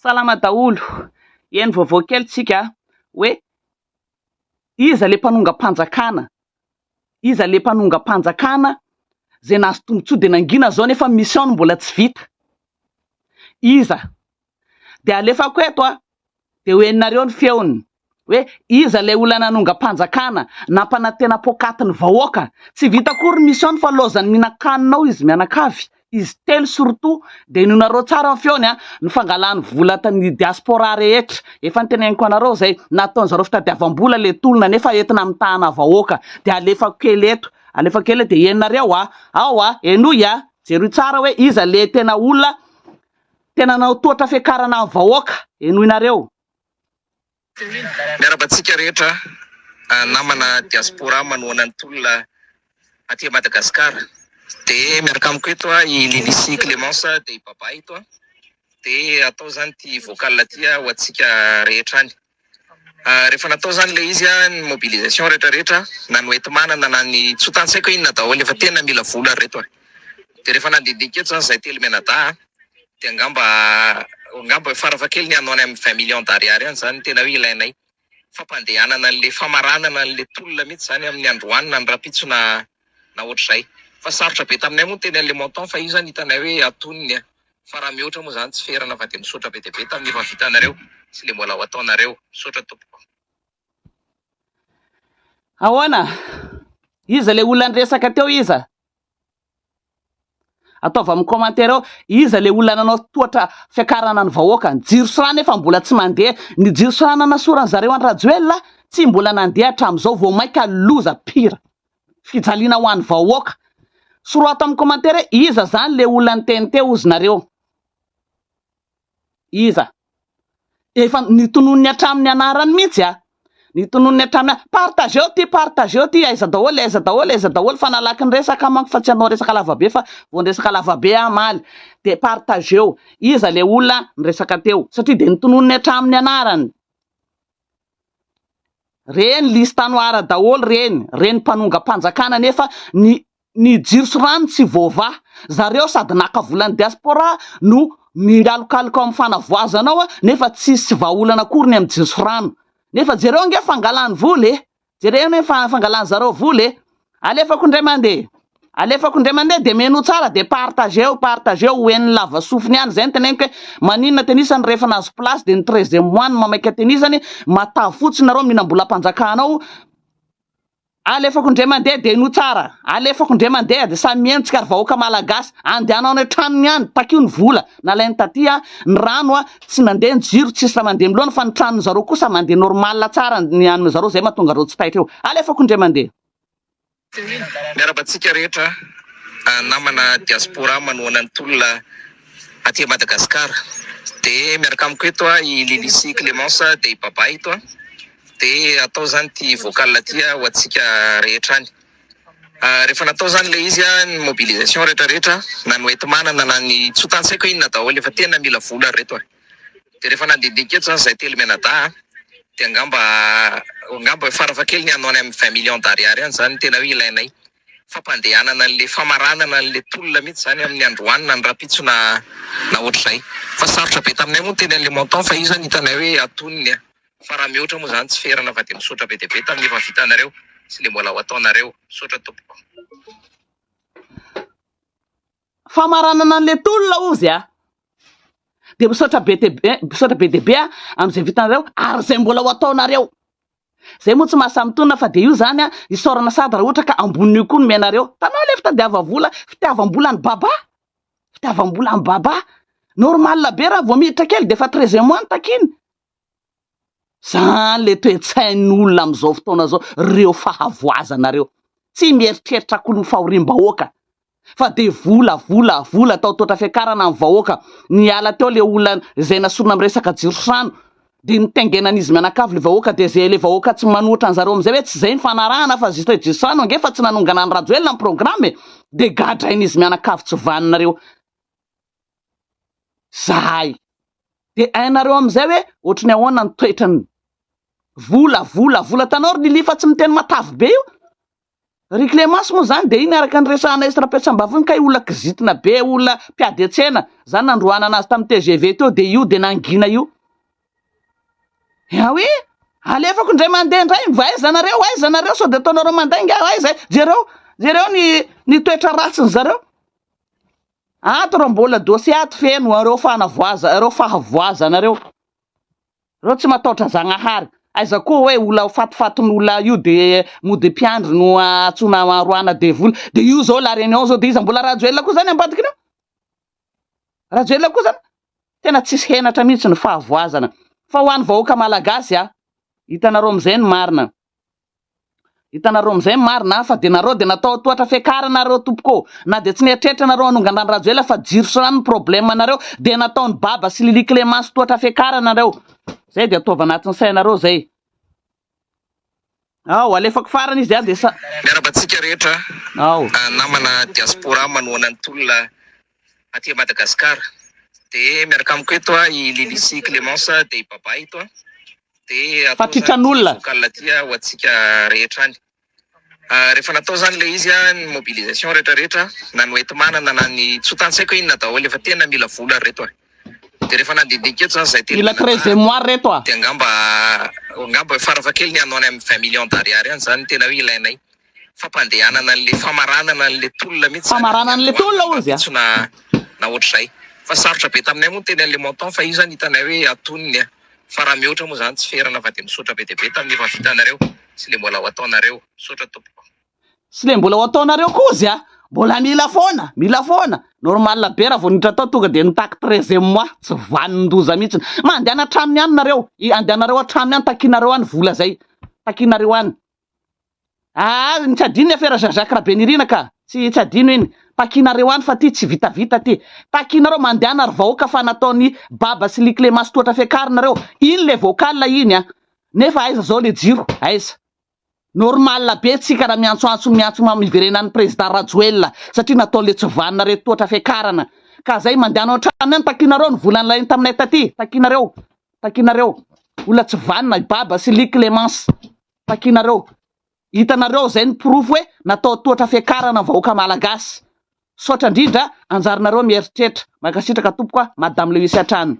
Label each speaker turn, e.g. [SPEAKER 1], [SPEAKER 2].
[SPEAKER 1] Salama daholo. Eny vaovao kely tsika hoe iza le mpanongam-panjakana? Iza le mpanongam-panjakana zay nahazo tombontsoa de nangina zao nefa mission mbola tsy vita? Iza? De alefako eto de hoeninareo ny feony hoe iza le olona nanongam-panjakana nampanantena pokatin'ny vahoaka? Tsy vita akory mission fa lozany mihinan-kanina izy mianakavy. Izy telo surtout de nonareo tsara ny feony ny fangalany vola tany diaspora rehetra. Efa niteneniko anareo zay nataon'zareo fitadiavam-bola le tolona nefa entina amitahana vahoaka. De alefako kely eto, alefako kely de heninareo ao enoy jery tsara hoe iza le tena olona tena naotoatra fiakarana amin'ny vahoaka, enoinareo.
[SPEAKER 2] Miarabantsika rehetra namana diaspora manohana ny tolona aty Madagasikara. De miaraka amiko eto i Lilicy Clémence de Baba eto de atao zany ty vocal aty ho antsika rehetra any. Rehefa natao zany le izy ny mobilisation rehetra na ny oentim-manana na ny tsy tansaiko inona daholo efa tena mila vola reto. De rehefa nandinika eto zany zay telo menada de angamba farafakely ny anao amin'ny 20 millions d'ariary any zany tena hoe ilainay fampandehanana le famaranana le tolona mihitsy zany amin'ny androany ny rapitsona na ohatr'izay. Fa sarotra be taminay moa teny le montant fa io zany hitanay hoe atoniny fa raha mihoatra moa zany tsy ferana fa de misotra be de be tamin'ny efa vitanareo sy le mbola ho ataonareo. Misotra tompoko.
[SPEAKER 1] Ahoana? Iza le olona resaka teo iza? Ataova amin'ny commentaire ao, iza le olona nanao toatra fiakarana ny vahoaka? Ny jiro sy rano efa mbola tsy mandeha. Ny jiro sy rano nasorany zareo any Rajoelina tsy mbola nandeha hatramin'izao vao maika loza pira. Fijaliana ho an'ny vahoaka. Soroato amin'ny commentaire iza zany le olona niteny teo ozy nareo? Iza? Efa nitonony hatramin'ny anarany mihitsy nitonony hatramin'ny partageo ty aiza daholo fa nalaky ny resaka manko fa tsy anao resaka lavabe fa vao resaka lavabe amaly de partageo. Iza le olona niresaka teo satria de nitonony hatramin'ny anarany. Reny lista noara daholo reny mpanongam-panjakana nefa ny jiro sy rano tsy voava. Zareo sady naka volan'ny diaspora no mialokaloka amin'ny fanavoazanao nefa tsisy vahaolana akory ny amin'ny jiro sy rano. Nefa jereo nge fangalany vola jereo ne fangalany zareo vola alefako indray mandeha de meno tsara de partageo hoen'ny lava sofiny any zay niteneniko hoe maninona tenisany rehefa nahazo place de ny 13e mois mamaika tenisany matavy fotsiny nareo mihinam-bola mpanjakanao. Alefako indray mandeha de no tsara, alefako indray mandeha de samy mientsika ary vahoaka malagasy andehanao ny tranony any takio ny vola nalainy taty ny rano tsy nandeha ny jiro tsisy raha mandeha miloana fa ny tranony zareo kosa mandeha normal tsara ny an'ny zareo zay mahatonga reo tsy taitra eo. Alefako indray mandeha.
[SPEAKER 2] Miarabantsika rehetra namana diaspora manohana ny tolona aty Madagasikara. De miaraka amiko eto i Lilicy Clémence de Baba eto de atao zany ty vocal aty ho antsika rehetra any. Rehefa natao zany le izy ny mobilisation rehetra na ny oentim-manana na ny tsy tansaiko inona daholo efa tena mila vola reto. De rehefa nandinika eto zany zay telo menada de angamba farafakely ny anao amin'ny 20 millions d'ariary any zany tena hoe ilainay fampandehanana le famaranana le tolona mihitsy zany amin'ny androany ny rapitsona na ohatr'izay. Fa sarotra be taminay moa teny le montant fa io zany hitanay hoe atoniny fa raha mihoatra moa zany tsy ferana fa de misotra be de be tamin'ny efa vitanareo sy le mbola ho ataonareo. Misotra tompoko.
[SPEAKER 1] Famaranana an'le tolona ozy de misotra be de be am'izay vitanareo ary zay mbola ho ataonareo. Zay moa tsy mahasamtonina fa de io zany isorana sady raha ohatra ka amboniny koa no menareo. Tanao le fitiavam-bola ny baba normal be raha vao miditra kely de fa 13e mois ny takiny. Zany le toe-tsain'olona am'izao fotoana zao reo fahavoazanareo tsy mieritreritra koa ny fahoriam-bahoaka fa de vola atao toatra fiakarana amin'ny vahoaka. Niala teo le olona zay nasorona amin'ny resaka jiro sy rano de nitengenan'izy mianakavy le vahoaka de zay le vahoaka tsy manohitra an'zareo am'izay hoe tsy zay ny fanarahana fa zay jiro sy rano ange fa tsy nanongana ny Rajoelina ny programme de gadrain'izy mianakavy tsy vaninareo. Zay de ainareo am'izay hoe ohatrany ahoana ny toetrany vola tanao ry Lili fa tsy miteny matavy be io. Ry Clémence moa zany de iny araka ny resahana estrapetsam-bavony ka olona kizitina be olona mpiady atsena zany nandroana anazy tamin'ny TGV teo de io de nangina io oe alefako indray mandeha indray aiza nareo sao de ataonareo mandainga aiza jereo ny toetra ratsiny zareo ato reo mbola dossier ato feno areo fahavoazanareo reo tsy mataotra Zagnahary aiza koa hoe olona fatifatin'olona io de mody mpiandry no atsona roana devoly de io zao la réunion zao de iza mbola rajoelona koa zany ambadikinao rajoelona koa zany tena tsisy henatra mihitsy ny fahavoazana fa ho an'ny vahoaka malagasy hitanareo am'izay ny marina fa de nareo de natao toatra fiakarana nareo tompoko na de tsy nieritreritra nareo anongandrany rajoela fa jiro sy rano ny problème nareo de nataony baba sy Lily Clémence toatra fiakarana nareo zay de ataova anatin'ny sainareo zay alefako farany izy de
[SPEAKER 2] miarabantsika rehetra namana diaspora manoana ny tolona aty Madagasikara de miaraka amiko eto i Lily Clémence de i baba eto de
[SPEAKER 1] fatritran'olona
[SPEAKER 2] tia ho atsika rehetra any rehefa natao zany le izy ny mobilisation rehetrarehetra na ny oenty-manana na ny tsotansaiko inona daholo efa tena mila vola reto de rehefa nandindinika eto zany zay
[SPEAKER 1] mila 13e mois reto
[SPEAKER 2] de angamba farafakely ny anao any amin'ny 20 millions d'ariary any zany tena hoe ilainay fampandehanana an'le famaranana an'le tolona mihitsy
[SPEAKER 1] famaranana an'le tolona ozy
[SPEAKER 2] tsy na ohatr'izay fa sarotra be taminay moa teny an'le montant fa io zany hitanay hoe atoniny fa raha mihoatra moa zany tsy ferana fa de misotra be de be tamin'ny efa vitanareo sy le mbola ho ataonareo sotra tompoko
[SPEAKER 1] sy le mbola ho ataonareo kozy mbola mila foana normal be raha vao niditra tao tonga de nitaky 13e mois tsy vanindoza mihitsy mandehana tranony any nareo andehanareo antranony any takinareo any vola zay takinareo any tsy adino affaire Jacques Rabenirina ka tsy adino iny takinareo any fa ty tsy vitavita ty takinareo mandehana ry vahoaka fa nataony baba sy Lily Clémence toatra fiakarinareo iny le vocal iny nefa aiza zao le jiro aiza normal be tsika raha miantso miverenan'ny président Rajoelina satria natao le tsy vaninareo toatra fiakarana ka zay mandehana antrano any takinareo ny volan'ilay taminay taty takinareo olona tsy vanina baba sy Lily Clémence takinareo hitanareo zay ny proof hoe natao toatra fiakarana vahoaka malagasy sotra indrindra anjarinareo mieritreritra makasitraka tompoko madame Lewis Atrano